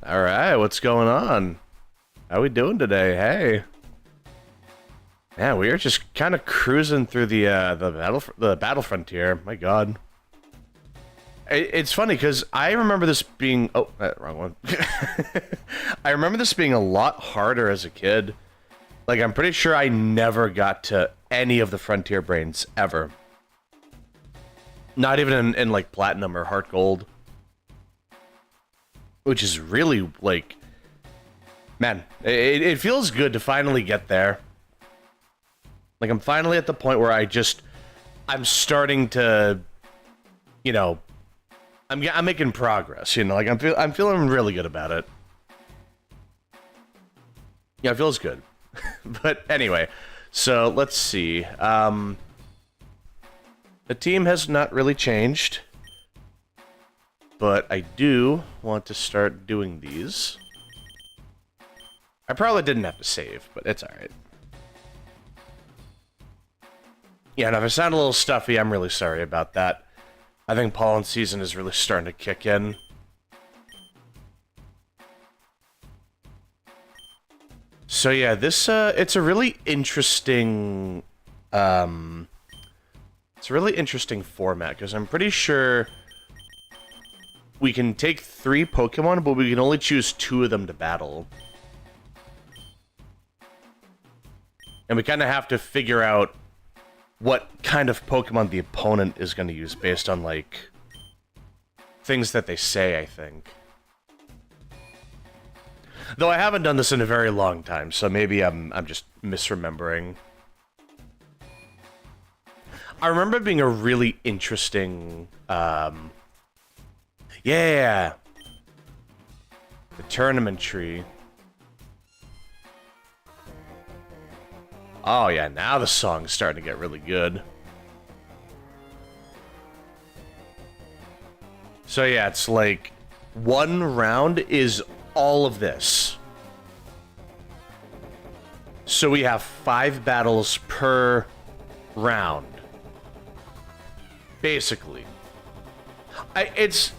All right, what's going on? How we doing today? Hey, yeah, we are just kind of cruising through the battle frontier. My God, it's funny because I remember this being wrong one. I remember this being a lot harder as a kid. Like, I'm pretty sure I never got to any of the frontier brains ever. Not even in like platinum or heart gold, which is really like. Man, it feels good to finally get there. Like, I'm finally at the point where I'm starting to, you know, I'm making progress, you know, like I'm feeling really good about it. Yeah, it feels good. But anyway, so let's see. The team has not really changed, but I do want to start doing these. I probably didn't have to save, but it's alright. Yeah, and if I sound a little stuffy, I'm really sorry about that. I think pollen season is really starting to kick in. So yeah, this, it's a really interesting, it's a really interesting format, because I'm pretty sure we can take 3 Pokemon, but we can only choose 2 of them to battle. And we kind of have to figure out what kind of Pokemon the opponent is going to use based on, like, things that they say, I think. Though I haven't done this in a very long time, so maybe I'm just misremembering. I remember it being a really interesting, yeah! The tournament tree. Oh yeah, now the song's starting to get really good. So yeah, it's like 1 round is all of this. So we have 5 battles per round. Basically. It's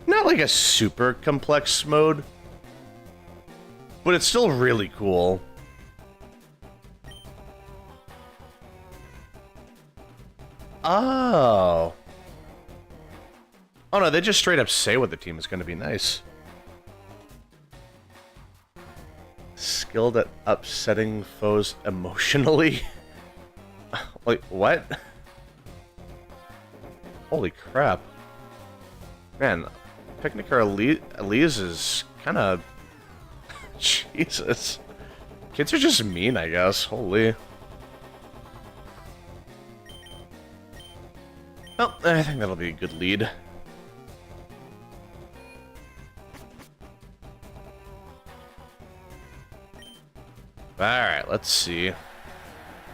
not like a super complex mode, but it's still really cool. Oh. Oh no, they just straight up say what the team is going to be. Nice. Skilled at upsetting foes emotionally? Like, what? Holy crap. Man, Picnicker Elise is kind of... Jesus. Kids are just mean, I guess. Holy... Well, I think that'll be a good lead. Alright, let's see.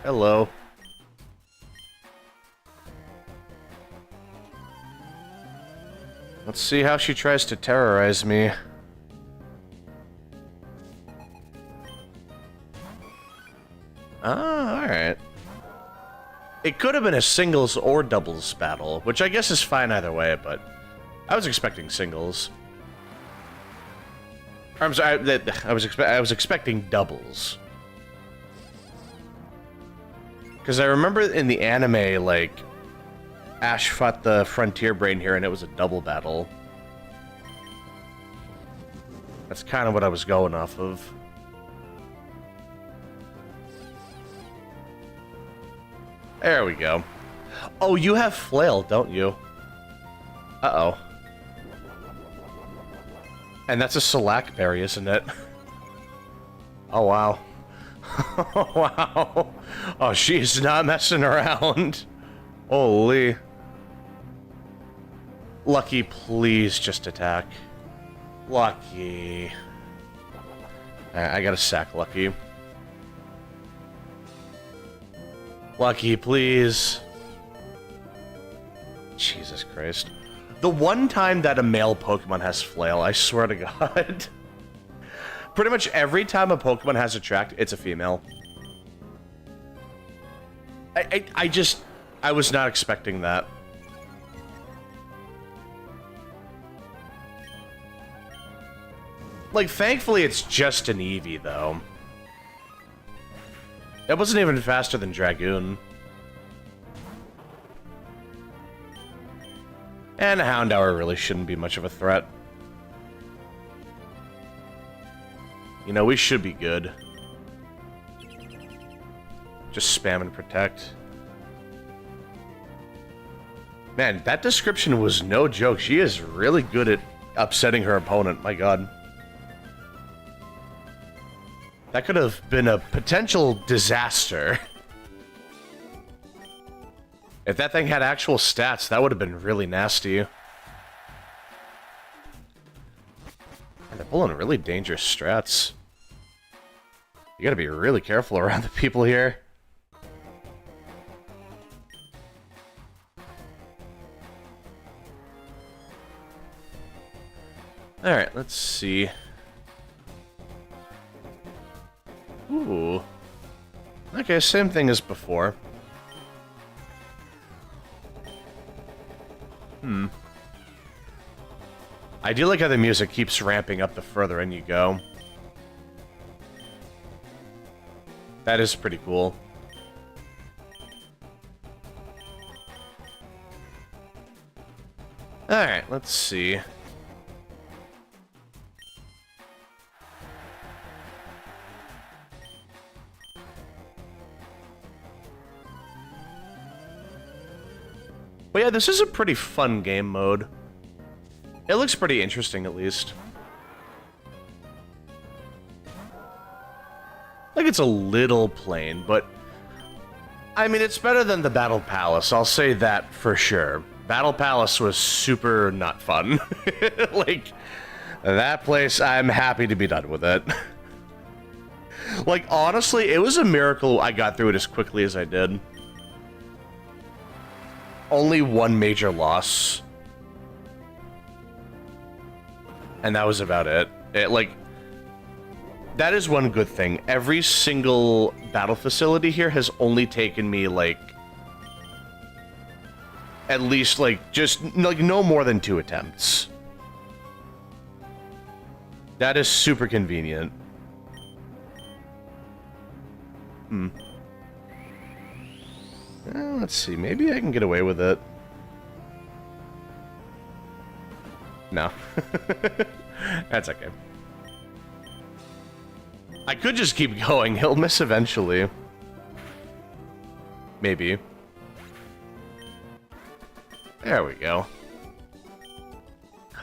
Hello. Let's see how she tries to terrorize me. Ah, alright. It could have been a singles or doubles battle, which I guess is fine either way, but I was expecting singles. I'm sorry, I was expecting doubles. Because I remember in the anime, like, Ash fought the Frontier Brain here, and it was a double battle. That's kind of what I was going off of. There we go. Oh, you have Flail, don't you? Uh-oh. And that's a Shellac berry, isn't it? Oh, wow. Oh, wow. Oh, she's not messing around. Holy. Lucky, please just attack. Lucky. I gotta sack Lucky. Lucky, please. Jesus Christ. The one time that a male Pokemon has Flail, I swear to God. Pretty much every time a Pokemon has Attract, it's a female. I was not expecting that. Like, thankfully, it's just an Eevee, though. It wasn't even faster than Dragoon. And a Houndour really shouldn't be much of a threat. You know, we should be good. Just spam and protect. Man, that description was no joke. She is really good at upsetting her opponent. My god. That could have been a potential disaster. If that thing had actual stats, that would have been really nasty. And they're pulling really dangerous strats. You gotta be really careful around the people here. Alright, let's see. Ooh. Okay, same thing as before. I do like how the music keeps ramping up the further in you go. That is pretty cool. Alright, let's see. But yeah, this is a pretty fun game mode. It looks pretty interesting, at least. Like, it's a little plain, but... I mean, it's better than the Battle Palace, I'll say that for sure. Battle Palace was super not fun. Like, that place, I'm happy to be done with it. Like, honestly, it was a miracle I got through it as quickly as I did. Only one major loss. And that was about it. That is one good thing. Every single battle facility here has only taken me, like... at least, like, just, like, no more than 2 attempts. That is super convenient. Well, let's see. Maybe I can get away with it. No. That's okay. I could just keep going. He'll miss eventually. Maybe. There we go.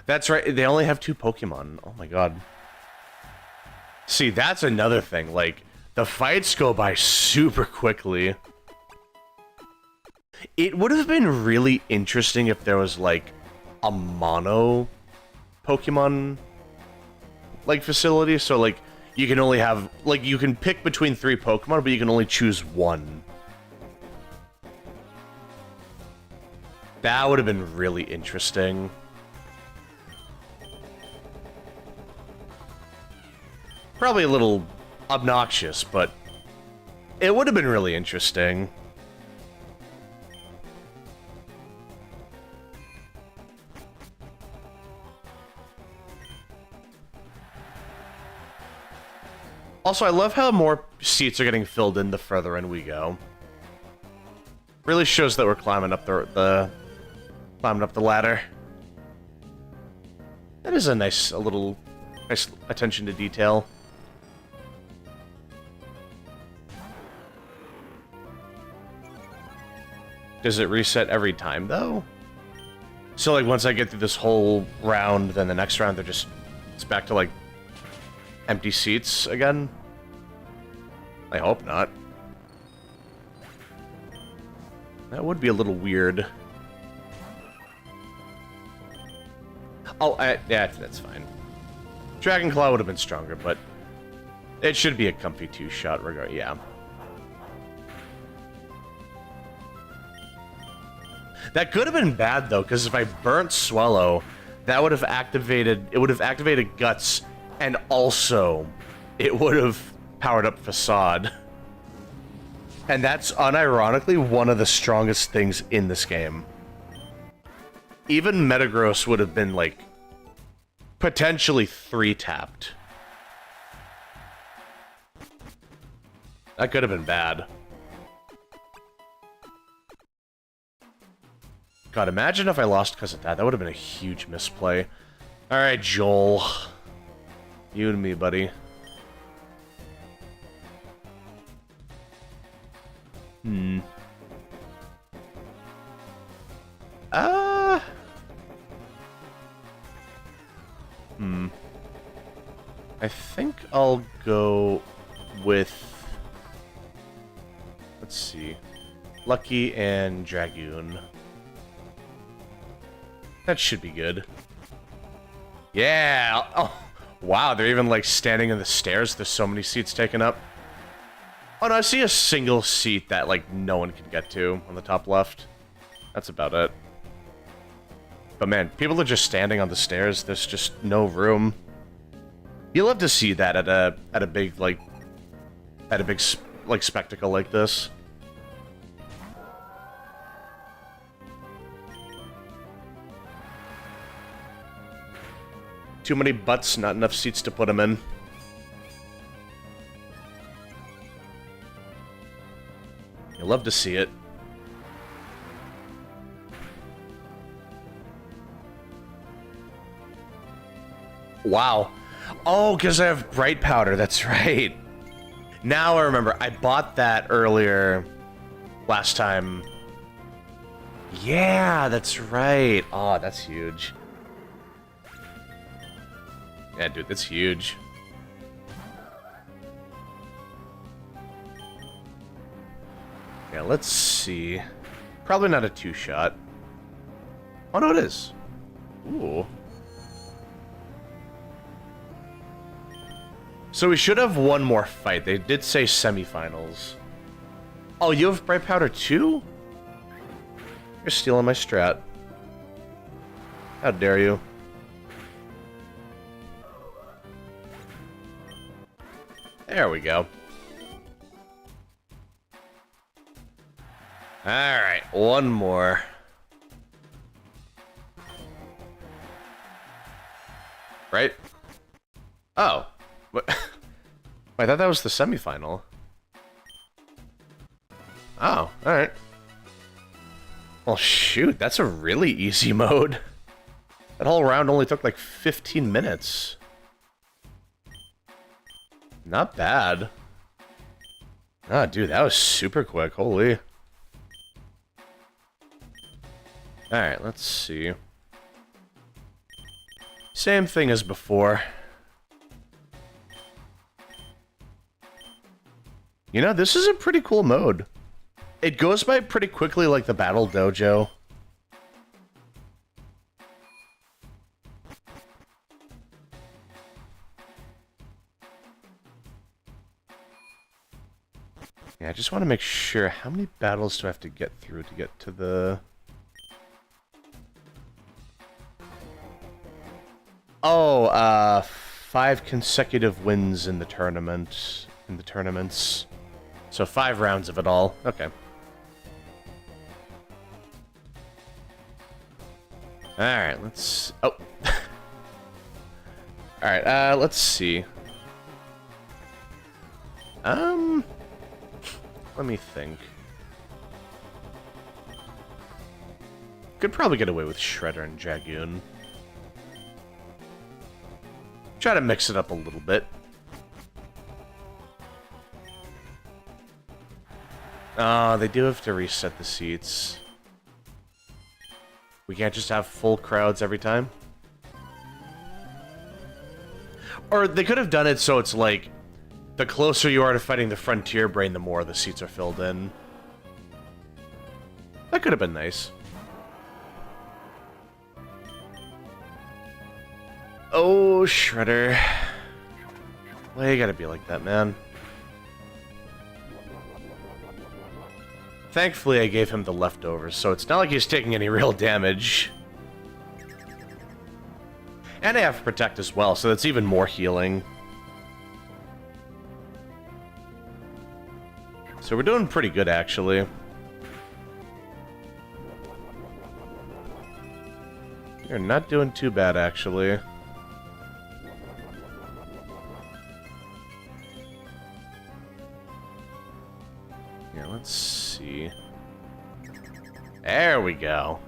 That's right. They only have 2 Pokemon. Oh my god. See, that's another thing. Like, the fights go by super quickly. It would have been really interesting if there was, like, a mono Pokemon, like, facility. So, like, you can only have, like, you can pick between 3 Pokemon, but you can only choose 1. That would have been really interesting. Probably a little obnoxious, but it would have been really interesting. Also, I love how more seats are getting filled in the further in we go. Really shows that we're climbing up the ladder. That is a nice attention to detail. Does it reset every time, though? So, like, once I get through this whole round, then the next round, it's back to, like, empty seats again? I hope not. That would be a little weird. Oh, yeah, that's fine. Dragon Claw would have been stronger, but it should be a comfy 2-shot regard. Yeah. That could have been bad though, because if I burnt Swallow, that would have activated. It would have activated Guts, and also it would have powered up Facade. And that's unironically one of the strongest things in this game. Even Metagross would have been, like, potentially 3-tapped That could have been bad. God, imagine if I lost because of that. That would have been a huge misplay. Alright, Joel. You and me, buddy. I think I'll go with... Let's see. Lucky and Dragoon. That should be good. Yeah! Oh, wow, they're even, like, standing in the stairs. There's so many seats taken up. Oh, no, I see a single seat that, like, no one can get to on the top left. That's about it. But, man, people are just standing on the stairs. There's just no room. You love to see that at a big, like, spectacle like this. Too many butts, not enough seats to put them in. You love to see it. Wow. Oh, because I have bright powder, that's right. Now I remember, I bought that earlier last time. Yeah, that's right. Oh, that's huge. Yeah, dude, that's huge. Yeah, let's see. Probably not a two-shot. Oh, no, it is. Ooh. So we should have one more fight. They did say semifinals. Oh, you have bright powder too? You're stealing my strat. How dare you? There we go. Alright, one more. Right? Oh. What? I thought that was the semifinal. Oh, alright. Well, shoot, that's a really easy mode. That whole round only took like 15 minutes. Not bad. Ah, dude, that was super quick. Holy. Alright, let's see. Same thing as before. You know, this is a pretty cool mode. It goes by pretty quickly like the Battle Dojo. Yeah, I just want to make sure, how many battles do I have to get through to get to the... Oh, 5 consecutive wins in the tournament, tournaments. So 5 rounds of it all. Okay. Alright, let's... Oh. Alright, let's see. Let me think. Could probably get away with Shredder and Dragoon. Try to mix it up a little bit. They do have to reset the seats. We can't just have full crowds every time. Or they could have done it so it's like, the closer you are to fighting the Frontier Brain, the more the seats are filled in. That could have been nice. Oh, Shredder. Why you gotta be like that, man? Thankfully, I gave him the leftovers, so it's not like he's taking any real damage. And I have Protect as well, so that's even more healing. So we're doing pretty good, actually. You're not doing too bad, actually. There we go.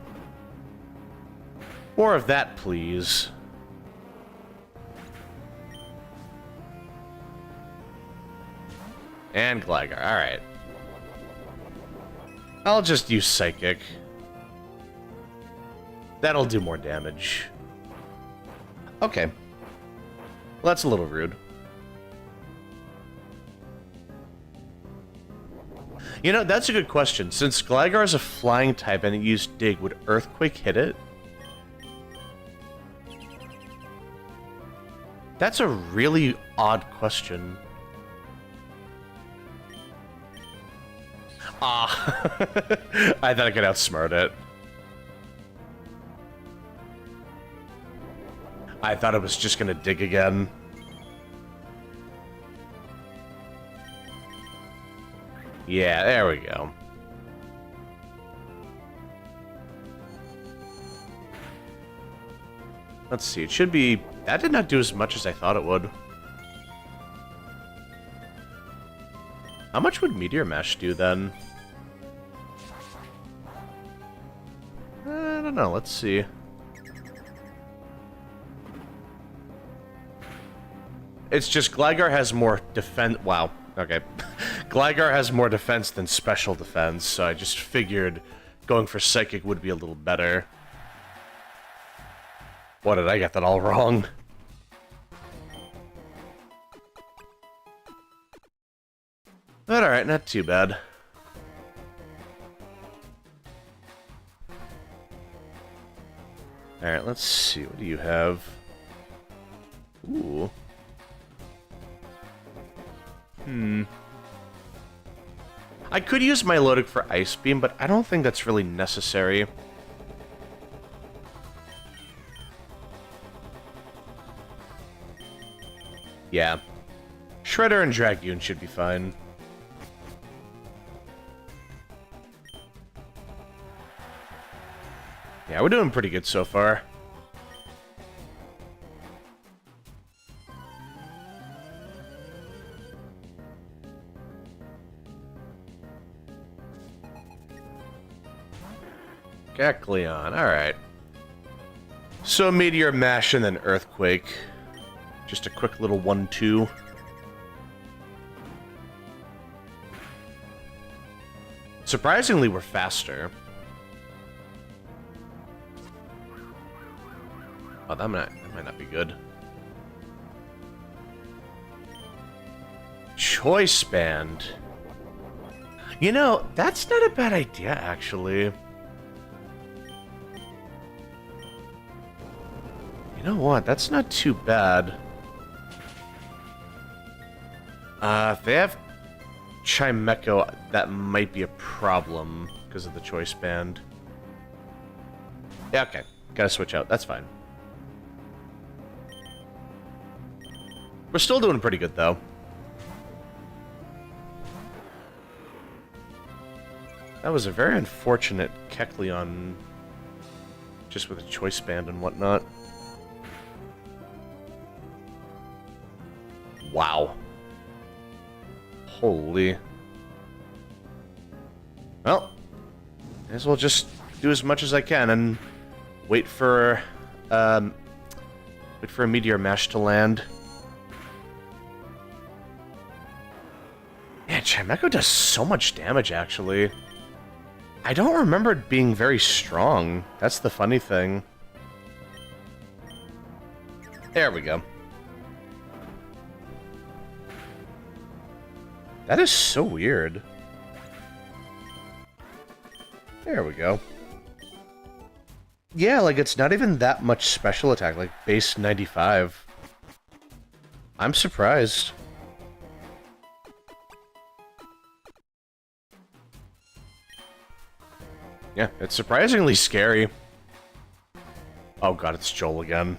More of that, please. And Gligar, alright. I'll just use Psychic. That'll do more damage. Okay. Well, that's a little rude. You know, that's a good question. Since Gligar is a flying type and it used Dig, would Earthquake hit it? That's a really odd question. Ah. I thought I could outsmart it. I thought it was just gonna dig again. Yeah, there we go. Let's see, it should be... That did not do as much as I thought it would. How much would Meteor Mash do then? I don't know, let's see. It's just Gligar has more defense... Wow, okay. Gligar has more defense than special defense, so I just figured going for Psychic would be a little better. What, did I get that all wrong? But alright, not too bad. Alright, let's see, what do you have? Ooh. I could use Milotic for Ice Beam, but I don't think that's really necessary. Yeah. Shredder and Dragoon should be fine. Yeah, we're doing pretty good so far. Kecleon, alright. So Meteor Mash and then Earthquake. Just a quick little 1-2. Surprisingly, we're faster. Oh, that might not be good. Choice Band. You know, that's not a bad idea, actually. You know what? That's not too bad. If they have Chimecho, that might be a problem because of the Choice Band. Yeah, okay. Gotta switch out. That's fine. We're still doing pretty good, though. That was a very unfortunate Kecleon, just with a Choice Band and whatnot. Wow. Holy. Well, may as well just do as much as I can and wait for a Meteor Mash to land. Man, Chimecho does so much damage, actually. I don't remember it being very strong. That's the funny thing. There we go. That is so weird. There we go. Yeah, like, it's not even that much special attack, like, base 95. I'm surprised. Yeah, it's surprisingly scary. Oh god, it's Joel again.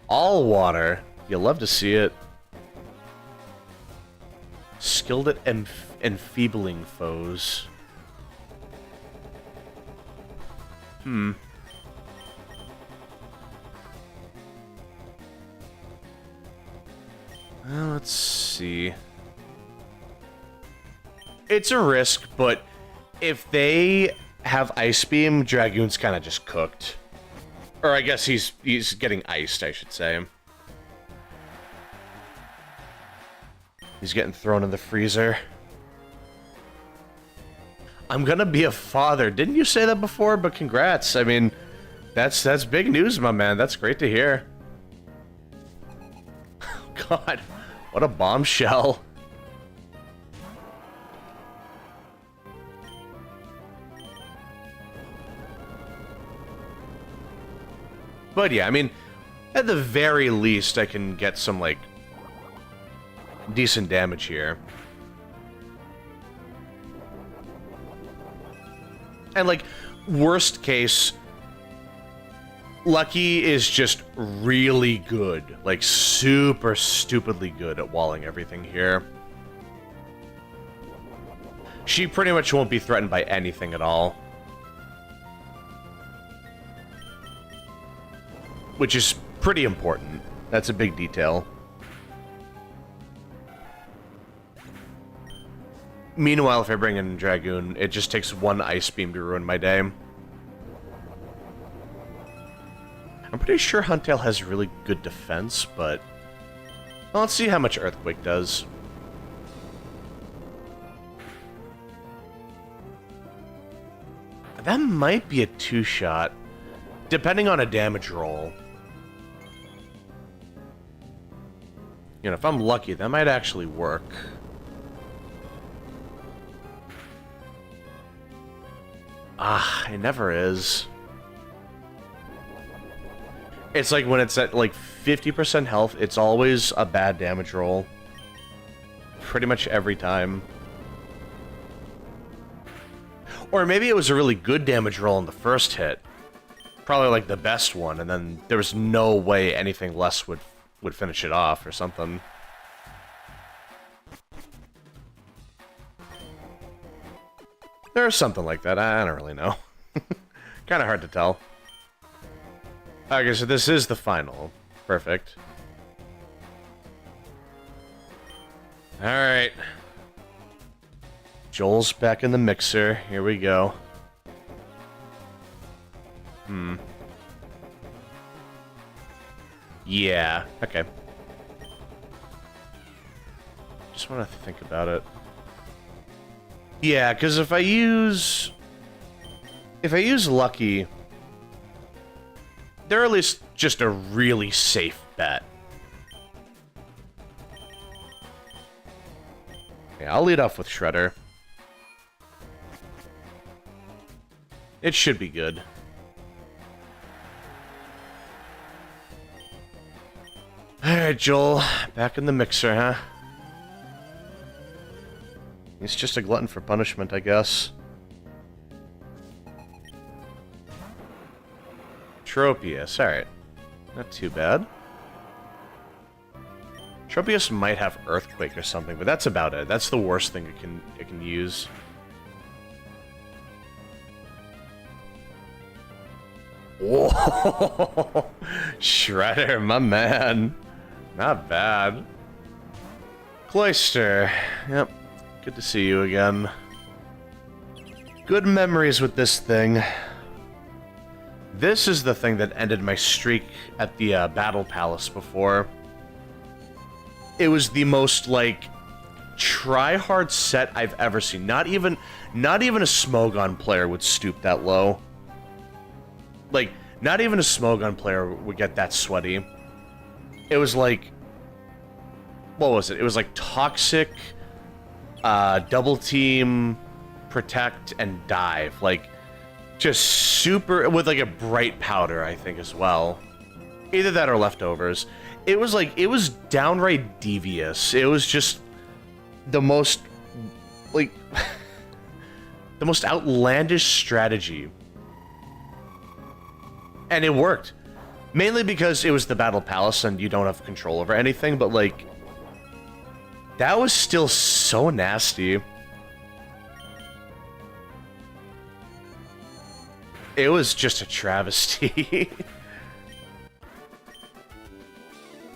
All water. You love to see it. Skilled at enfeebling foes. Well, let's see. It's a risk, but if they have Ice Beam, Dragoon's kind of just cooked. Or I guess he's getting iced, I should say. He's getting thrown in the freezer. I'm gonna be a father. Didn't you say that before? But congrats. I mean, that's big news, my man. That's great to hear. God, what a bombshell. But yeah, I mean, at the very least, I can get some, like, decent damage here. And, like, worst case, Lucky is just really good. Like, super stupidly good at walling everything here. She pretty much won't be threatened by anything at all. Which is pretty important. That's a big detail. Meanwhile, if I bring in Dragoon, it just takes one Ice Beam to ruin my day. I'm pretty sure Huntail has really good defense, but... well, let's see how much Earthquake does. That might be a two-shot, depending on a damage roll. You know, if I'm lucky, that might actually work. Ah, it never is. It's like when it's at like 50% health, it's always a bad damage roll. Pretty much every time. Or maybe it was a really good damage roll in the first hit. Probably like the best one, and then there was no way anything less would finish it off or something. There's something like that. I don't really know. Kind of hard to tell. Okay, so this is the final. Perfect. Alright. Joel's back in the mixer. Here we go. Yeah, okay. Just want to think about it. Yeah, because if I use Lucky, they're at least just a really safe bet. Yeah, I'll lead off with Shredder. It should be good. Alright, Joel. Back in the mixer, huh? He's just a glutton for punishment, I guess. Tropius, alright. Not too bad. Tropius might have Earthquake or something, but that's about it. That's the worst thing it can use. Whoa! Shredder, my man. Not bad. Cloyster. Yep. Good to see you again. Good memories with this thing. This is the thing that ended my streak at the Battle Palace before. It was the most, like, try-hard set I've ever seen. Not even a Smogon player would stoop that low. Like, not even a Smogon player would get that sweaty. It was like... what was it? It was like Toxic, Double Team, Protect, and Dive. Like, just super... with like a Bright Powder, I think, as well. Either that or Leftovers. It was like... it was downright devious. It was just... the most... like... the most outlandish strategy. And it worked. Mainly because it was the Battle Palace and you don't have control over anything, but like... that was still so nasty. It was just a travesty.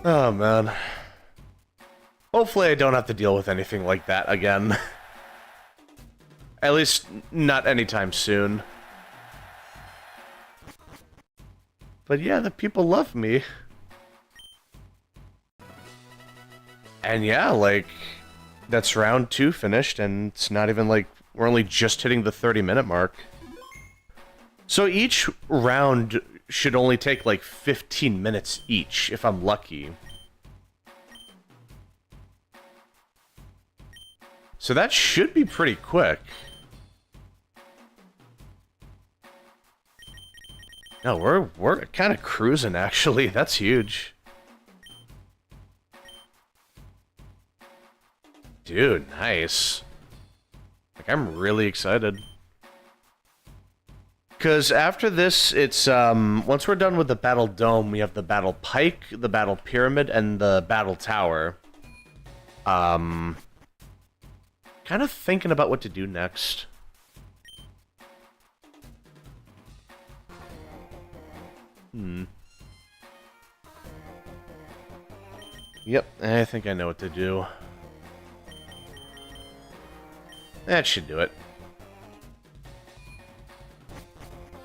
Oh, man. Hopefully I don't have to deal with anything like that again. At least, not anytime soon. But yeah, the people love me. And yeah, like, that's round 2 finished, and it's not even like, we're only just hitting the 30-minute mark. So each round should only take like 15 minutes each, if I'm lucky. So that should be pretty quick. No, we're kind of cruising, actually. That's huge. Dude, nice. Like, I'm really excited. Because after this, it's, once we're done with the Battle Dome, we have the Battle Pike, the Battle Pyramid, and the Battle Tower. Kind of thinking about what to do next. Yep, I think I know what to do. That should do it.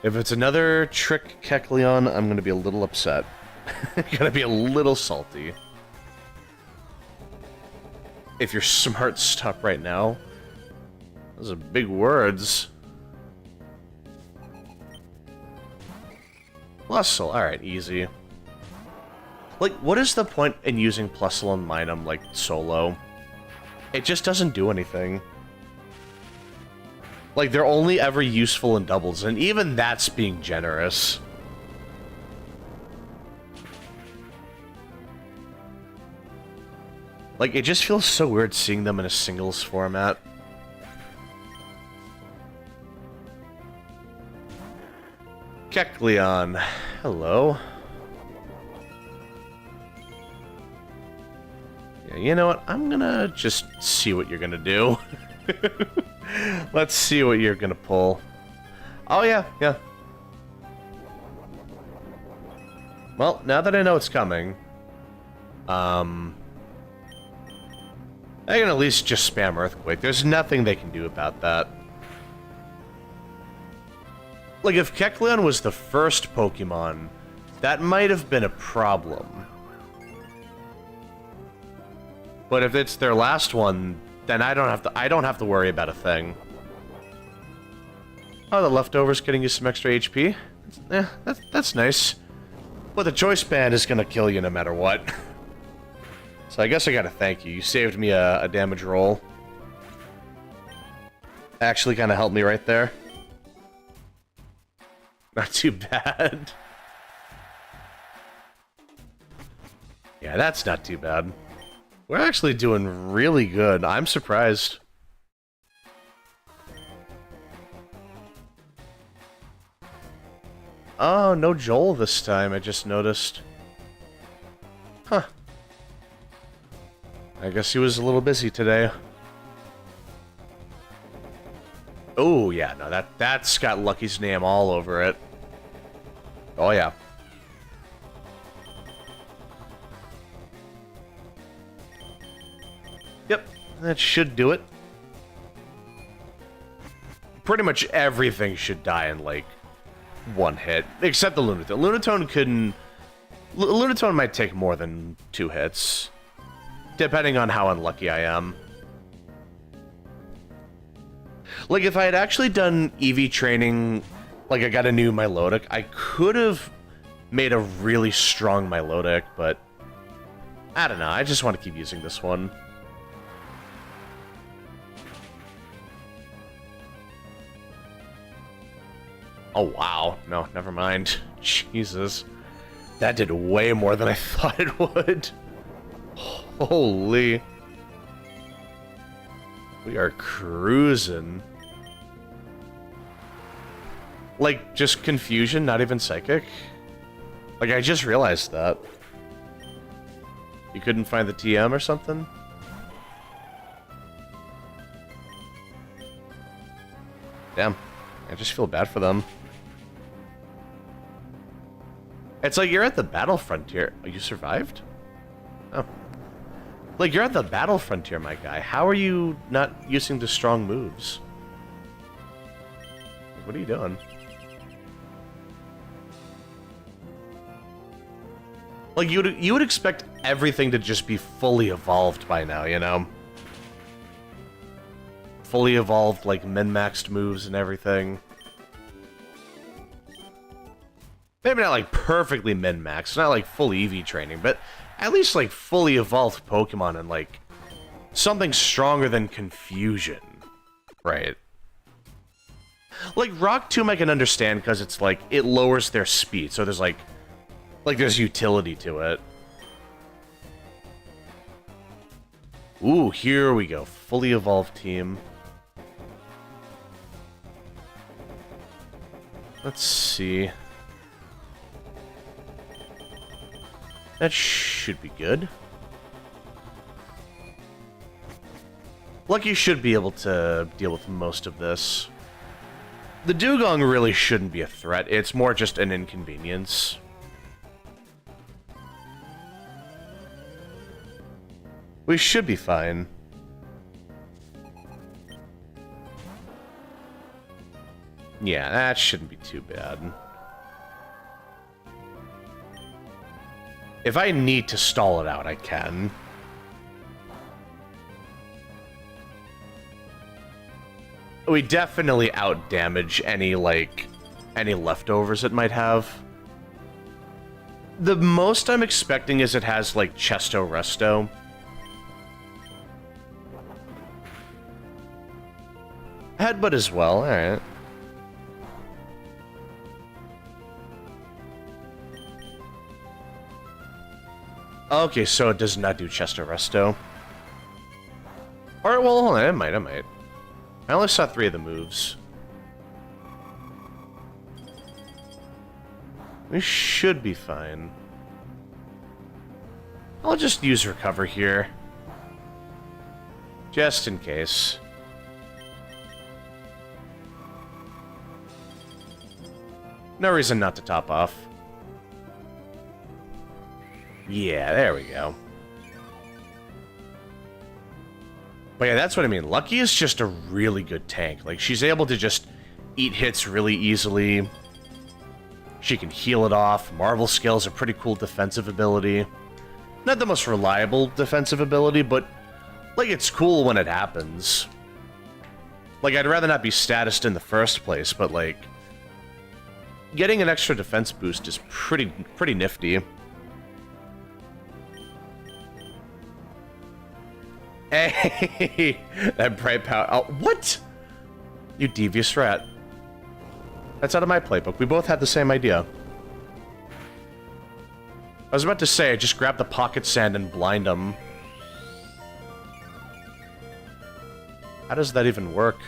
If it's another trick Kecleon, I'm gonna be a little upset. Gonna be a little salty. If you're smart, stop right now. Those are big words. Plusle, alright, easy. Like, what is the point in using Plusle and Minun, like, solo? It just doesn't do anything. Like, they're only ever useful in doubles, and even that's being generous. Like, it just feels so weird seeing them in a singles format. Kecleon, hello. Yeah, you know what? I'm gonna just see what you're gonna do. Let's see what you're gonna pull. Oh, yeah, yeah. Well, now that I know it's coming, I can at least just spam Earthquake. There's nothing they can do about that. Like, if Kecleon was the first Pokemon, that might have been a problem. But if it's their last one, then I don't have to worry about a thing. Oh, the leftovers getting you some extra HP? Yeah, that's nice. But the Choice Band is gonna kill you no matter what. So I guess I gotta thank you. You saved me a damage roll. Actually kinda helped me right there. Not too bad. Yeah, that's not too bad. We're actually doing really good. I'm surprised. Oh, no Joel this time, I just noticed. Huh. I guess he was a little busy today. Oh, yeah, no, that's got Lucky's name all over it. Oh, yeah. Yep, that should do it. Pretty much everything should die in, like, one hit. Except the Lunatone. Lunatone couldn't... Lunatone might take more than 2 hits. Depending on how unlucky I am. Like, if I had actually done EV training, like I got a new Milotic, I could have made a really strong Milotic, but... I don't know, I just want to keep using this one. Oh, wow. No, never mind. Jesus. That did way more than I thought it would. Holy. We are cruising. Like, just confusion, not even psychic? Like, I just realized that. You couldn't find the TM or something? Damn. I just feel bad for them. It's like you're at the battle frontier. Oh, you survived? Oh. Like, you're at the battle frontier, my guy. How are you not using the strong moves? What are you doing? Like, you would expect everything to just be fully evolved by now, you know? Fully evolved, like, min-maxed moves and everything. Maybe not, like, perfectly min-maxed, not, like, full EV training, but at least, like, fully evolved Pokemon and, like, something stronger than Confusion. Right. Like, Rock Tomb I can understand, because it's, like, it lowers their speed, so there's, like, there's utility to it. Ooh, here we go. Fully evolved team. Let's see. That should be good. Lucky should be able to deal with most of this. The Dugong really shouldn't be a threat. It's more just an inconvenience. We should be fine. Yeah, that shouldn't be too bad. If I need to stall it out, I can. We definitely outdamage any leftovers it might have. The most I'm expecting is it has, like, Chesto Resto. Headbutt as well, alright. Okay, so it does not do Chesto Resto. Alright, well, hold on, it might. I only saw 3 of the moves. We should be fine. I'll just use Recover here. Just in case. No reason not to top off. Yeah, there we go. But yeah, that's what I mean. Lucky is just a really good tank. Like, she's able to just eat hits really easily. She can heal it off. Marvel Scale's a pretty cool defensive ability. Not the most reliable defensive ability, but, like, it's cool when it happens. Like, I'd rather not be statused in the first place, but, like, getting an extra defense boost is pretty nifty. Hey, that bright power. Oh, what? You devious rat. That's out of my playbook. We both had the same idea. I was about to say, just grab the pocket sand and blind him. How does that even work?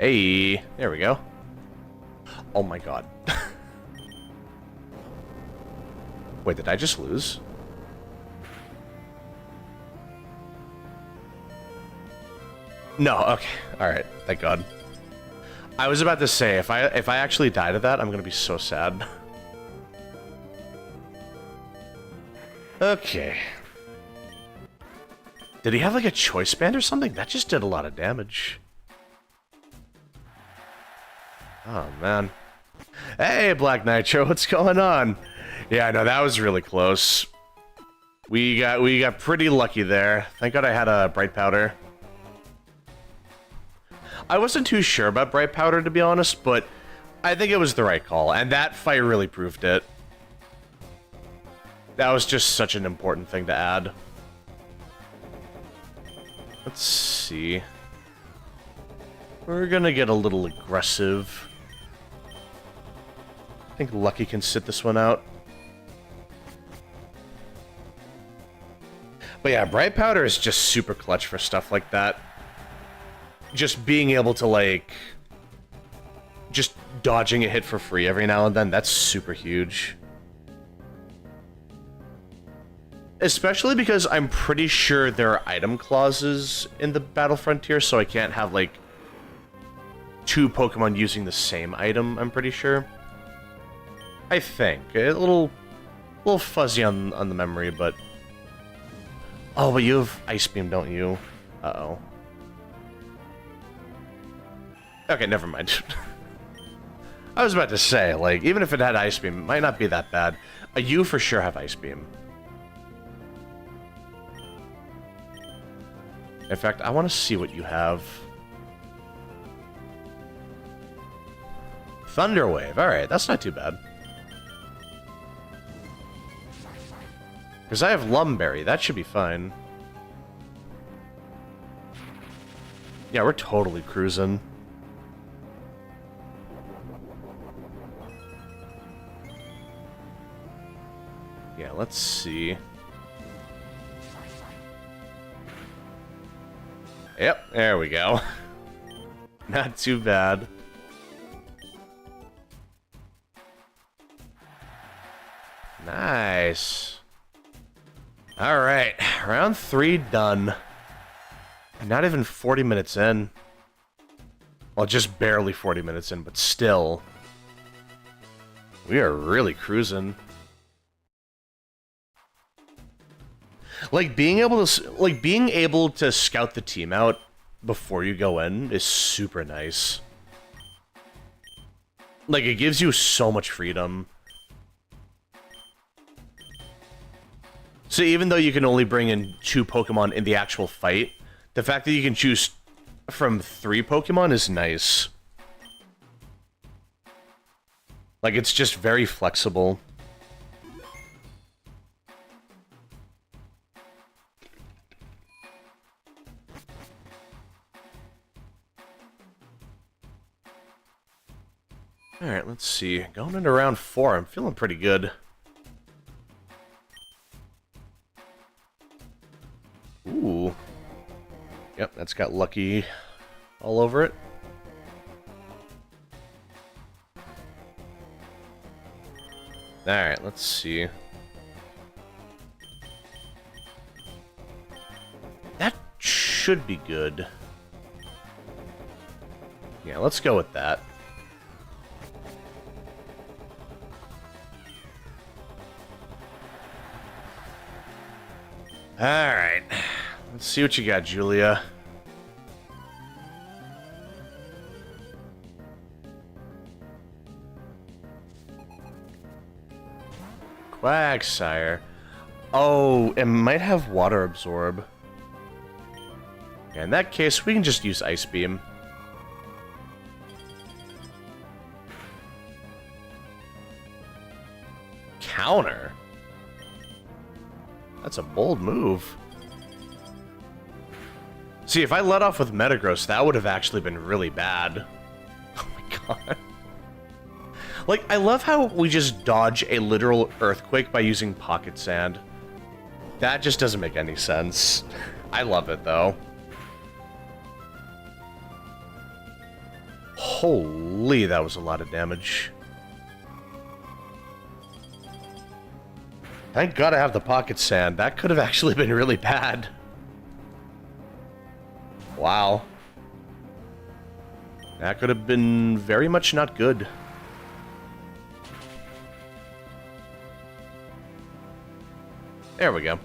Hey, there we go. Oh my god. Wait, did I just lose? No, okay. Alright, thank god. I was about to say, if I actually die to that, I'm gonna be so sad. Okay. Did he have like a choice band or something? That just did a lot of damage. Oh man. Hey, Black Nitro, what's going on? Yeah, no, that was really close. We got pretty lucky there. Thank god I had a Bright Powder. I wasn't too sure about Bright Powder, to be honest, but I think it was the right call, and that fight really proved it. That was just such an important thing to add. Let's see. We're gonna get a little aggressive. I think Lucky can sit this one out. But yeah, Bright Powder is just super clutch for stuff like that. Just being able to, like, just dodging a hit for free every now and then, that's super huge. Especially because I'm pretty sure there are item clauses in the Battle Frontier, so I can't have, like, 2 Pokemon using the same item, I'm pretty sure. I think. A little fuzzy on the memory, but... Oh, but you have Ice Beam, don't you? Uh-oh. Okay, never mind. I was about to say, like, even if it had Ice Beam, it might not be that bad. You for sure have Ice Beam. In fact, I want to see what you have. Thunder Wave. Alright, that's not too bad. Because I have Lumberry. That should be fine. Yeah, we're totally cruising. Yeah, let's see. Yep, there we go. Not too bad. Nice. Alright, round 3 done. Not even 40 minutes in. Well, just barely 40 minutes in, but still. We are really cruising. Like being able to scout the team out before you go in is super nice. Like it gives you so much freedom. So even though you can only bring in 2 Pokemon in the actual fight, the fact that you can choose from 3 Pokemon is nice. Like it's just very flexible. Alright, let's see. Going into round 4, I'm feeling pretty good. Ooh. Yep, that's got Lucky all over it. Alright, let's see. That should be good. Yeah, let's go with that. Alright. Let's see what you got, Julia. Quagsire. Oh, it might have Water Absorb. Yeah, in that case, we can just use Ice Beam. Counter? That's a bold move. See, if I let off with Metagross, that would have actually been really bad. Oh my god. Like, I love how we just dodge a literal earthquake by using Pocket Sand. That just doesn't make any sense. I love it, though. Holy, that was a lot of damage. Thank God I have the Pocket Sand. That could have actually been really bad. Wow. That could have been very much not good. There we go.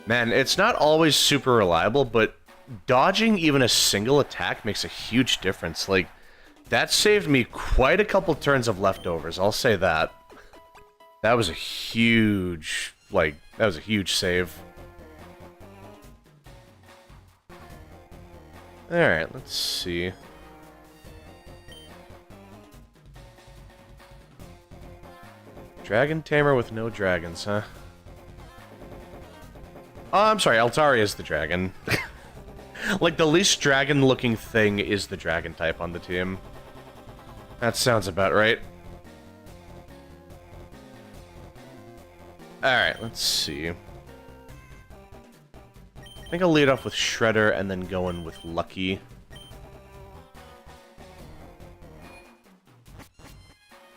Man, it's not always super reliable, but dodging even a single attack makes a huge difference. Like, that saved me quite a couple turns of leftovers, I'll say that. That was a huge, like, that was a huge save. Alright, let's see. Dragon Tamer with no dragons, huh? Oh, I'm sorry, Altaria is the dragon. Like, the least dragon-looking thing is the dragon type on the team. That sounds about right. Alright, let's see. I think I'll lead off with Shredder and then go in with Lucky.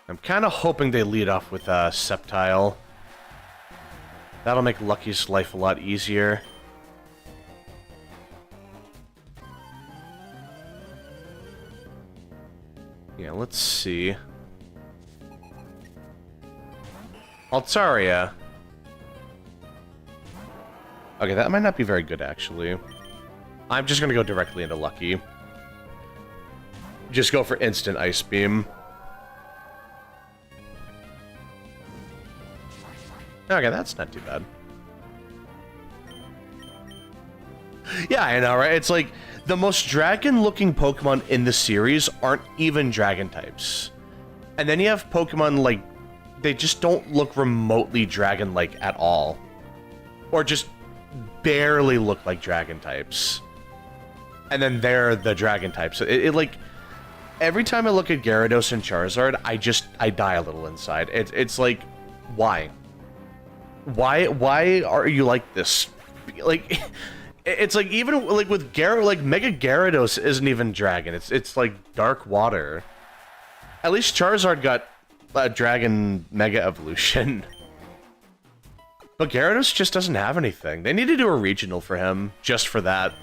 I'm kind of hoping they lead off with Sceptile. That'll make Lucky's life a lot easier. Yeah, let's see. Altaria. Okay, that might not be very good, actually. I'm just gonna go directly into Lucky. Just go for instant Ice Beam. Okay, that's not too bad. Yeah, I know, right? It's like, the most dragon-looking Pokemon in the series aren't even dragon types. And then you have Pokemon, like, they just don't look remotely dragon-like at all. Or just barely look like dragon types. And then they're the dragon types. It like, every time I look at Gyarados and Charizard, I die a little inside. It's like, why? Why are you like this? Like, it's like, even like with like Mega Gyarados isn't even dragon. It's like dark water. At least Charizard got a dragon Mega Evolution. But Gyarados just doesn't have anything. They need to do a regional for him, just for that.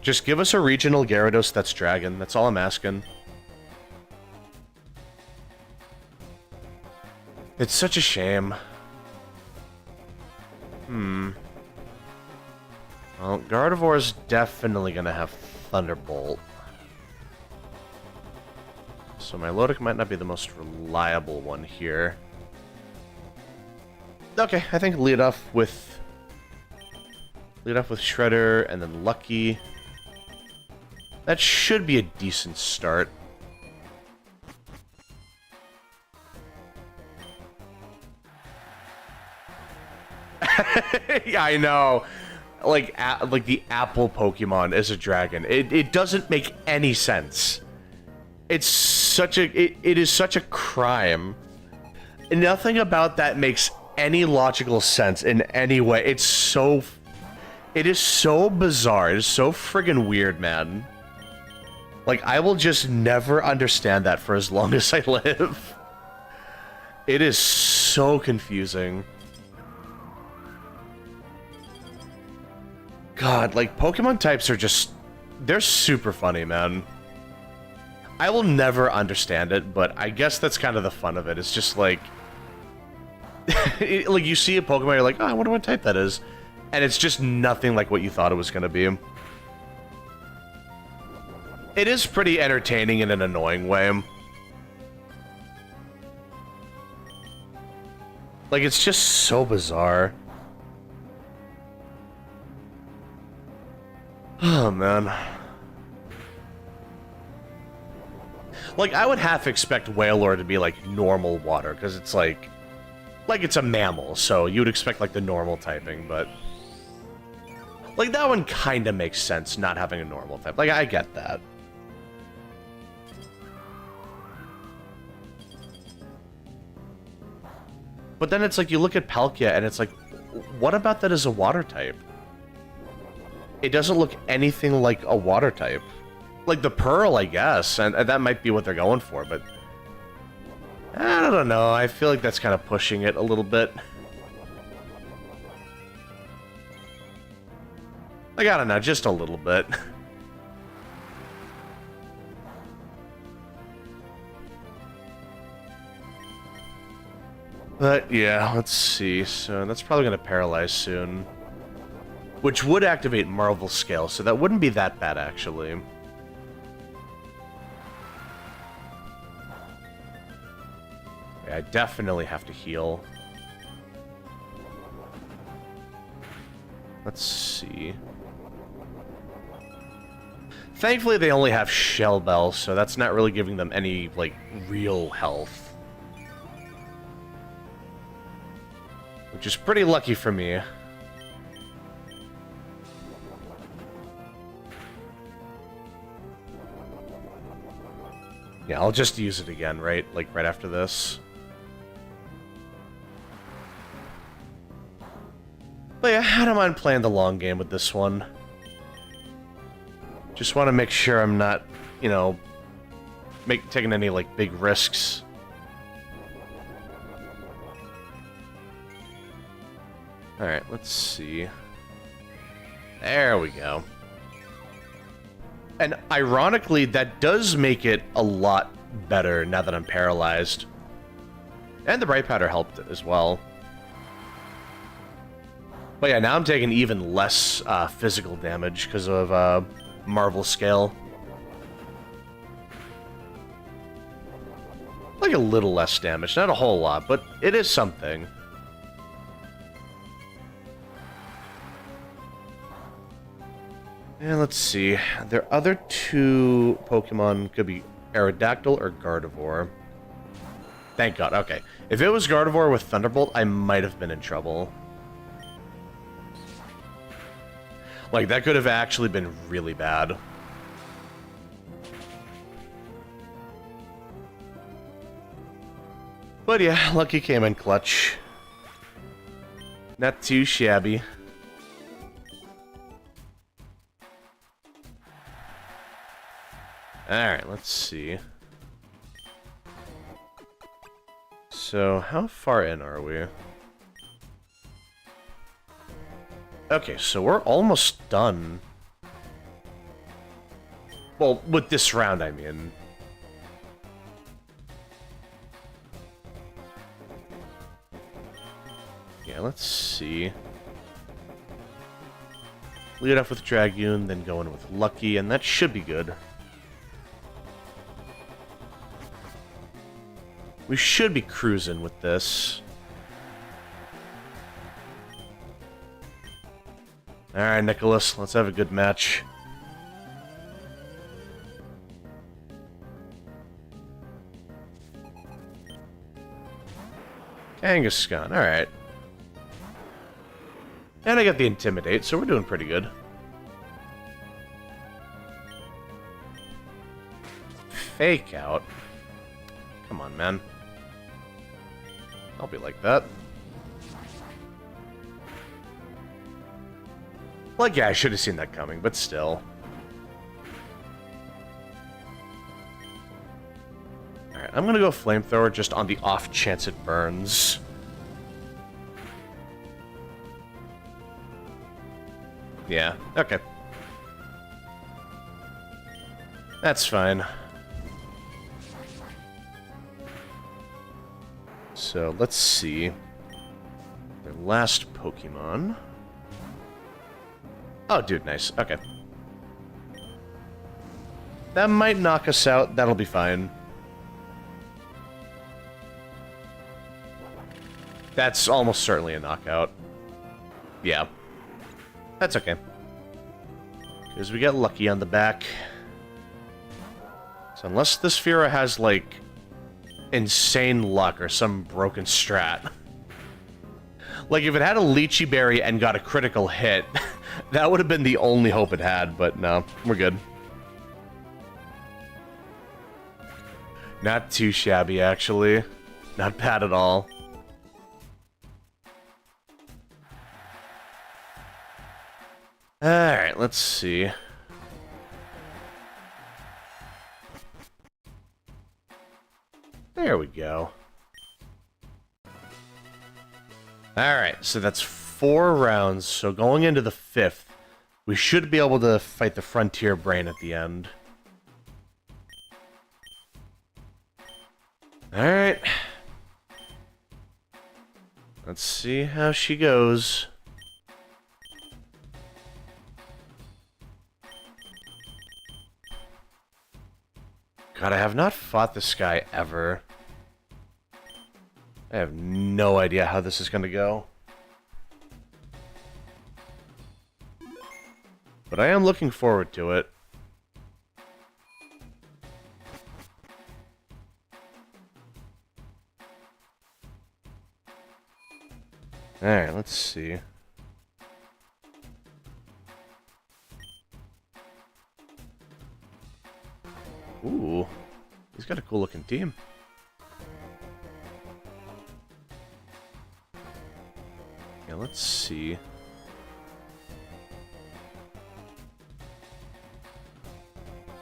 Just give us a regional Gyarados that's dragon. That's all I'm asking. It's such a shame. Well, Gardevoir's definitely gonna have Thunderbolt. So my Lodic might not be the most reliable one here. Okay, I think lead off with Shredder and then Lucky. That should be a decent start. Yeah, I know. Like the apple Pokemon is a dragon. It doesn't make any sense. It's such a it is such a crime. Nothing about that makes any logical sense in any way. It is so bizarre. It is so friggin' weird, man. Like, I will just never understand that for as long as I live. It is so confusing. God, like, Pokemon types are just... they're super funny, man. I will never understand it, but I guess that's kind of the fun of it. It's just like... like, you see a Pokemon, you're like, oh, I wonder what type that is. And it's just nothing like what you thought it was going to be. It is pretty entertaining in an annoying way. Like, it's just so bizarre. Oh, man. Like, I would half expect Wailord to be, like, normal water, because it's, like, it's a mammal, so you would expect, like, the normal typing, but... like, that one kind of makes sense, not having a normal type. Like, I get that. But then it's like, you look at Palkia, and it's like, what about that as a water type? It doesn't look anything like a water type. Like the Pearl, I guess, and that might be what they're going for, but... I don't know, I feel like that's kind of pushing it a little bit. Like, I don't know, just a little bit. But, yeah, let's see. So, that's probably going to paralyze soon. Which would activate Marvel Scale, so that wouldn't be that bad, actually. Yeah, I definitely have to heal. Let's see. Thankfully, they only have Shell Bell, so that's not really giving them any, like, real health. Which is pretty lucky for me. Yeah, I'll just use it again, right? Like, right after this. But yeah, I don't mind playing the long game with this one. Just want to make sure I'm not, you know, taking any, like, big risks. Alright, let's see. There we go. And ironically, that does make it a lot better now that I'm paralyzed. And the Bright Powder helped as well. But yeah, now I'm taking even less physical damage because of Marvel Scale. Like a little less damage, not a whole lot, but it is something. And let's see, their other two Pokemon could be Aerodactyl or Gardevoir. Thank God, okay. If it was Gardevoir with Thunderbolt, I might have been in trouble. Like, that could have actually been really bad. But yeah, Lucky came in clutch. Not too shabby. Alright, let's see. So, how far in are we? Okay, so we're almost done. Well, with this round, I mean. Yeah, let's see. Lead off with Dragoon, then go in with Lucky, and that should be good. We should be cruising with this. Alright, Nicholas, let's have a good match. Kangaskhan, alright. And I got the Intimidate, so we're doing pretty good. Fake Out? Come on, man. I'll be like that. Like, yeah, I should have seen that coming, but still. Alright, I'm gonna go Flamethrower just on the off chance it burns. Yeah, okay. That's fine. So, let's see. Their last Pokemon. Oh, dude, nice. Okay. That might knock us out. That'll be fine. That's almost certainly a knockout. Yeah. That's okay. Because we get Lucky on the back. So unless this Sphera has, like, insane luck or some broken strat. Like, if it had a Lychee Berry and got a critical hit, that would have been the only hope it had, but no, we're good. Not too shabby, actually. Not bad at all. Alright, let's see. There we go. Alright, so that's 4 rounds, so going into the 5th, we should be able to fight the Frontier Brain at the end. Alright. Let's see how she goes. God, I have not fought this guy ever. I have no idea how this is going to go. But I am looking forward to it. Alright, let's see. Ooh, he's got a cool looking team. Yeah, let's see.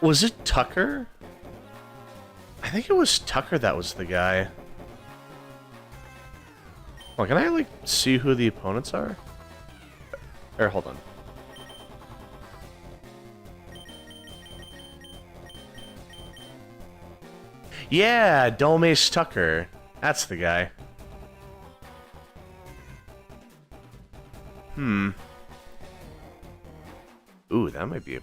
Was it Tucker? I think it was Tucker that was the guy. Well, can I, like, see who the opponents are? Or, hold on. Yeah, Dolmace Tucker. That's the guy. Ooh, that might be a...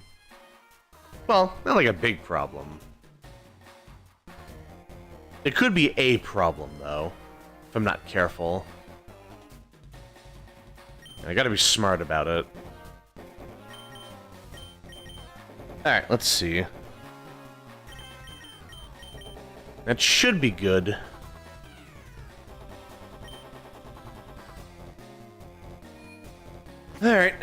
Well, not like a big problem. It could be a problem, though, if I'm not careful. I gotta be smart about it. Alright, let's see. That should be good. Alright.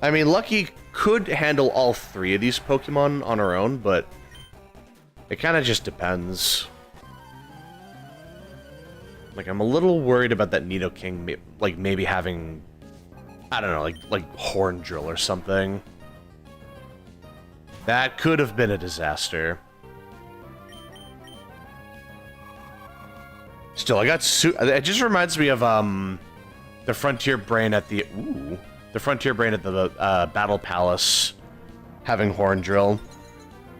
I mean, Lucky could handle all three of these Pokemon on her own, but it kind of just depends. Like, I'm a little worried about that Nidoking, like, maybe having, I don't know, like Horn Drill or something. That could have been a disaster. Still, it just reminds me of, the Frontier Brain at the... Ooh. The Frontier Brain at the Battle Palace having Horn Drill.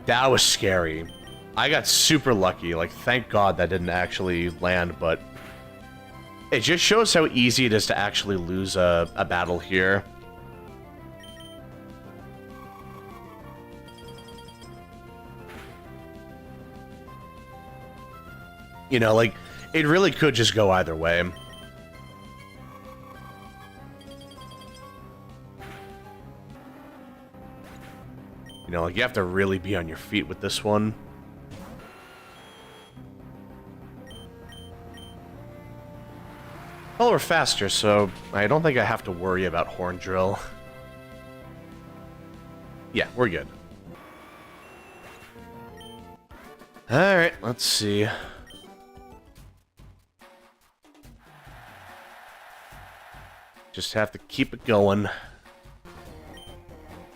That was scary. I got super lucky. Like, thank God that didn't actually land, but it just shows how easy it is to actually lose a battle here. You know, like, it really could just go either way. You know, like, you have to really be on your feet with this one. Well, we're faster, so I don't think I have to worry about Horn Drill. Yeah, we're good. Alright, let's see. Just have to keep it going.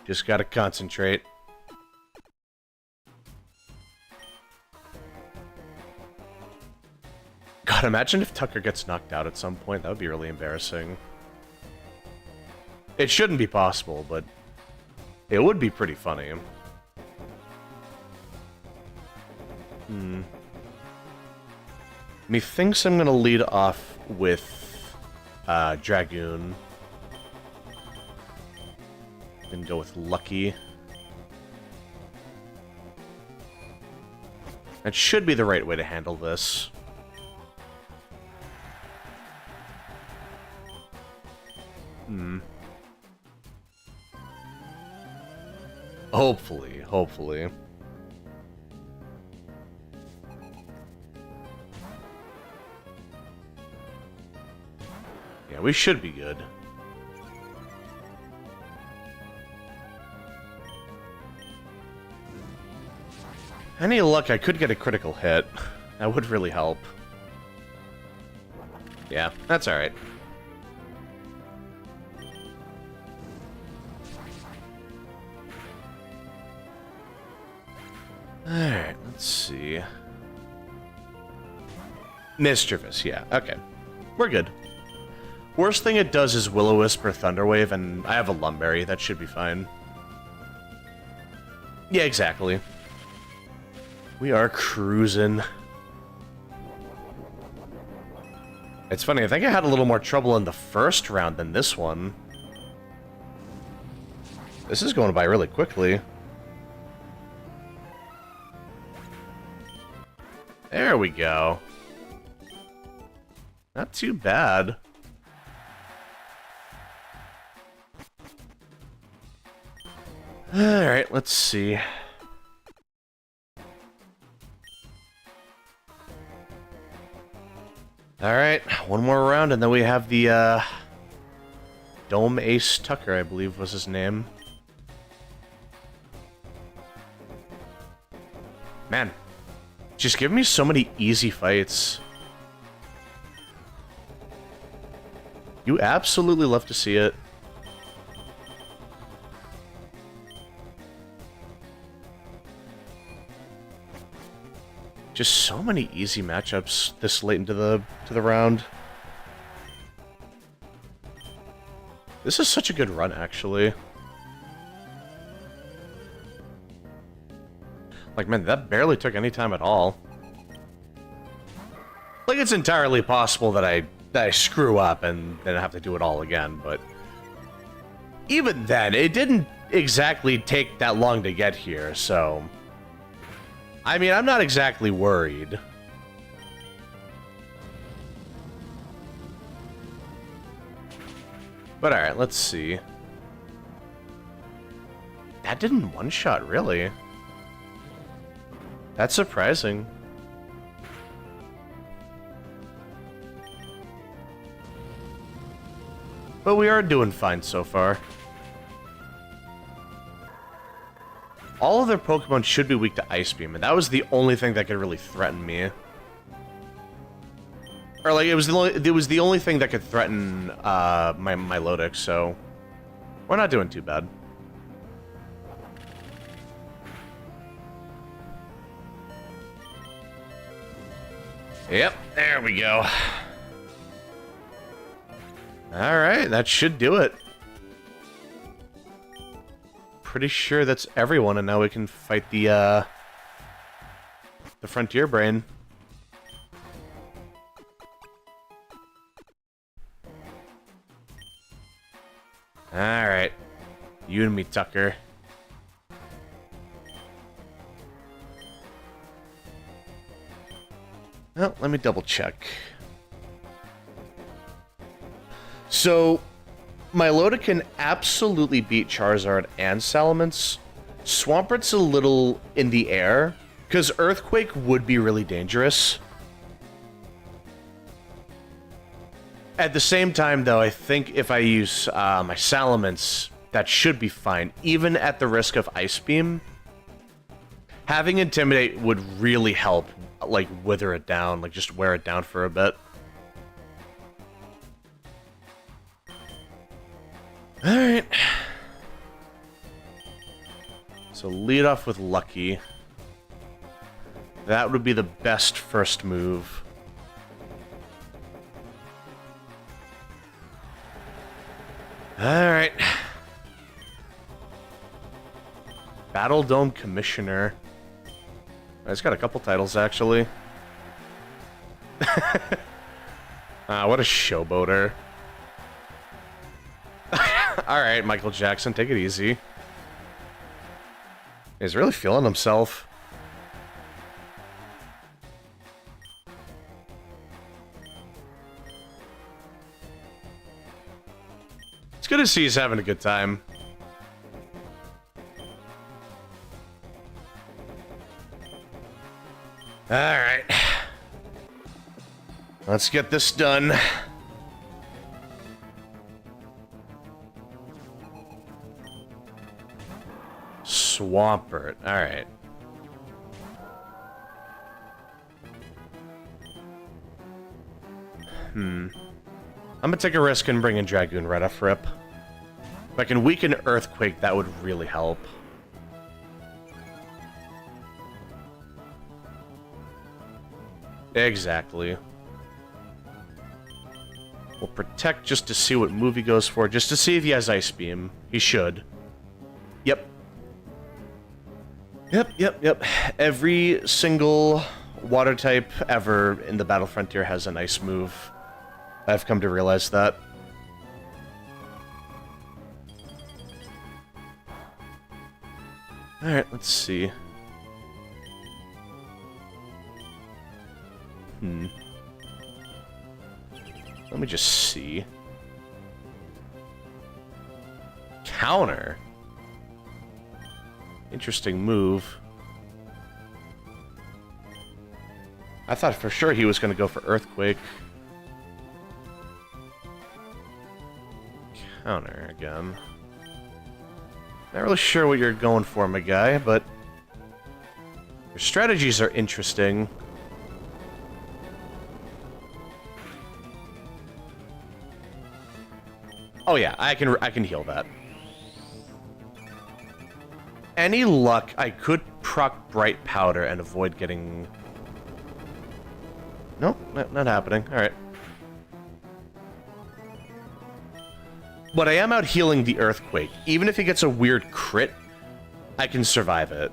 Just gotta concentrate. God, imagine if Tucker gets knocked out at some point. That would be really embarrassing. It shouldn't be possible, but it would be pretty funny. Methinks I'm gonna lead off with Dragoon. Then go with Lucky. That should be the right way to handle this. Hopefully. Yeah, we should be good. Any luck, I could get a critical hit. That would really help. Yeah, that's alright. Alright, let's see. Mischievous, yeah, okay. We're good. Worst thing it does is Will-O-Wisp or Thunderwave, and I have a Lumberry. That should be fine. Yeah, exactly. We are cruising. It's funny, I think I had a little more trouble in the first round than this one. This is going by really quickly. There we go. Not too bad. Alright, let's see. Alright, one more round and then we have the, Dome Ace Tucker, I believe was his name. Man, just give me so many easy fights. You absolutely love to see it. Just so many easy matchups this late into the round. This is such a good run, actually. Like, man, that barely took any time at all. Like, it's entirely possible that I that I screw up and then I have to do it all again, but even then, it didn't exactly take that long to get here, so I mean, I'm not exactly worried. But alright, let's see. That didn't one-shot, really. That's surprising. But we are doing fine so far. All of their Pokemon should be weak to Ice Beam, and that was the only thing that could really threaten me. Or like it was the only thing that could threaten my Milotic, so we're not doing too bad. Yep, there we go. Alright, that should do it. Pretty sure that's everyone, and now we can fight the Frontier Brain. Alright. You and me, Tucker. Well, let me double check. So, Milotic can absolutely beat Charizard and Salamence. Swampert's a little in the air, because Earthquake would be really dangerous. At the same time, though, I think if I use my Salamence, that should be fine, even at the risk of Ice Beam. Having Intimidate would really help, like, wither it down, like, just wear it down for a bit. Alright. So lead off with Lucky. That would be the best first move. Alright. Battle Dome Commissioner. He's got a couple titles, actually. What a showboater. Alright, Michael Jackson, take it easy. He's really feeling himself. It's good to see he's having a good time. Alright. Let's get this done. Swampert. Alright. I'm gonna take a risk and bring in Dragoon right off rip. If I can weaken Earthquake, that would really help. Exactly. We'll protect just to see what move he goes for, just to see if he has Ice Beam. He should. Yep. Yep. Every single water type ever in the Battle Frontier has an ice move. I've come to realize that. Alright, let's see. Let me just see. Counter. Interesting move. I thought for sure he was going to go for Earthquake. Counter again. Not really sure what you're going for, my guy, but your strategies are interesting. Oh yeah, I can heal that. Any luck, I could proc Bright Powder and avoid getting... Nope, not happening. Alright. But I am out healing the Earthquake. Even if he gets a weird crit, I can survive it.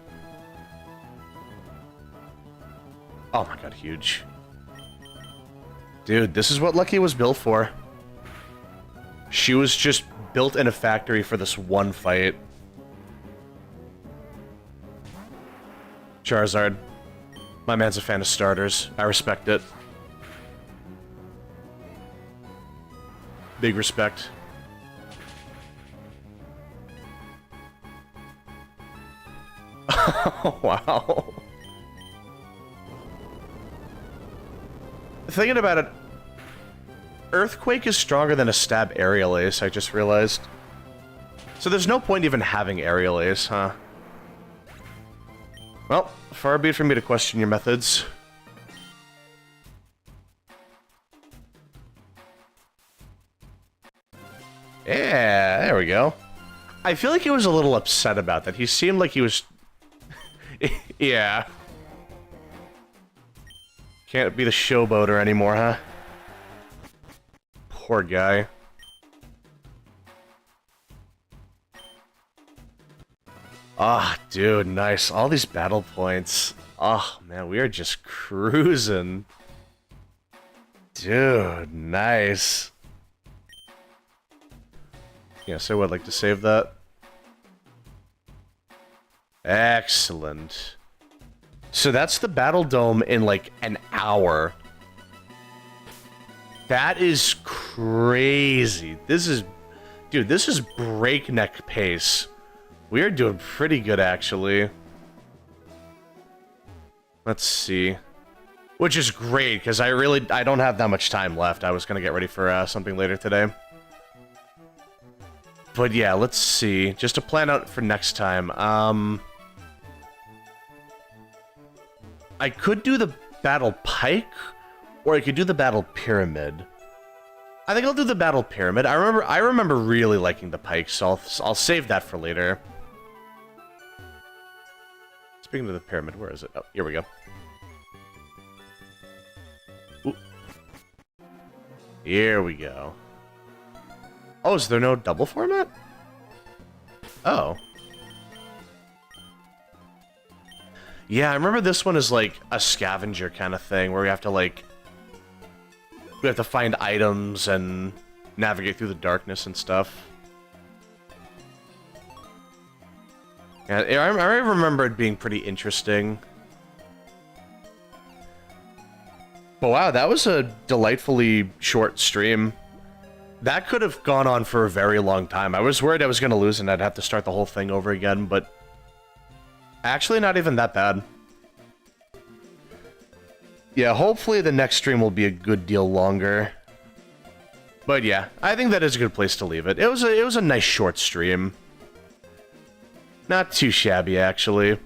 Oh my god, huge. Dude, this is what Lucky was built for. She was just built in a factory for this one fight. Charizard. My man's a fan of starters. I respect it. Big respect. Wow. Thinking about it, Earthquake is stronger than a Stab Aerial Ace, I just realized. So there's no point even having Aerial Ace, huh? Well, far be it from me to question your methods. Yeah, there we go. I feel like he was a little upset about that. He seemed like he was... Yeah. Can't be the showboater anymore, huh? Poor guy. Ah, oh, dude, nice. All these battle points. Oh, man, we are just cruising. Dude, nice. Yes, I would like to save that. Excellent. So that's the Battle Dome in like an hour. That is crazy. This is... Dude, this is breakneck pace. We are doing pretty good, actually. Let's see. Which is great, because I don't have that much time left. I was going to get ready for something later today. But yeah, let's see. Just to plan out for next time. I could do the Battle Pike, or I could do the Battle Pyramid. I think I'll do the Battle Pyramid. I remember really liking the Pike, so I'll save that for later. Speaking of the Pyramid, where is it? Oh, here we go. Ooh. Here we go. Oh, is there no double format? Oh. Yeah, I remember this one is like a scavenger kind of thing, where we have to like... We have to find items and navigate through the darkness and stuff. Yeah, I remember it being pretty interesting. But wow, that was a delightfully short stream. That could have gone on for a very long time. I was worried I was going to lose and I'd have to start the whole thing over again, but... Actually, not even that bad. Yeah, hopefully the next stream will be a good deal longer. But yeah, I think that is a good place to leave it. It was a nice short stream. Not too shabby, actually.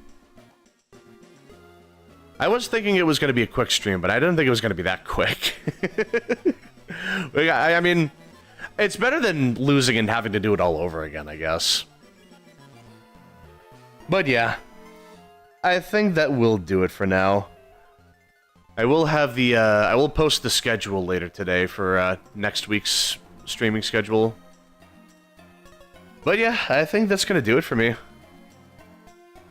I was thinking it was going to be a quick stream, but I didn't think it was going to be that quick. I mean, it's better than losing and having to do it all over again, I guess. But yeah, I think that will do it for now. I will have the, I will post the schedule later today for next week's streaming schedule. But yeah, I think that's going to do it for me.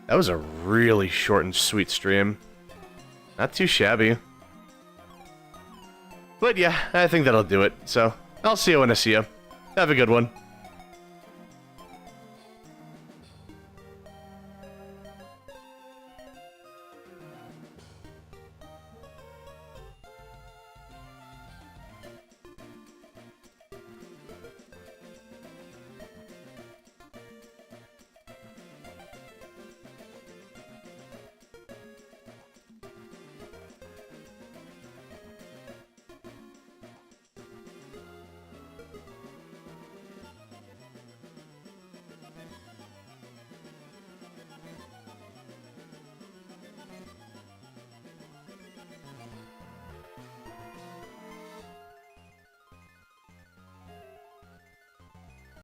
That was a really short and sweet stream. Not too shabby. But yeah, I think that'll do it. So, I'll see you when I see you. Have a good one.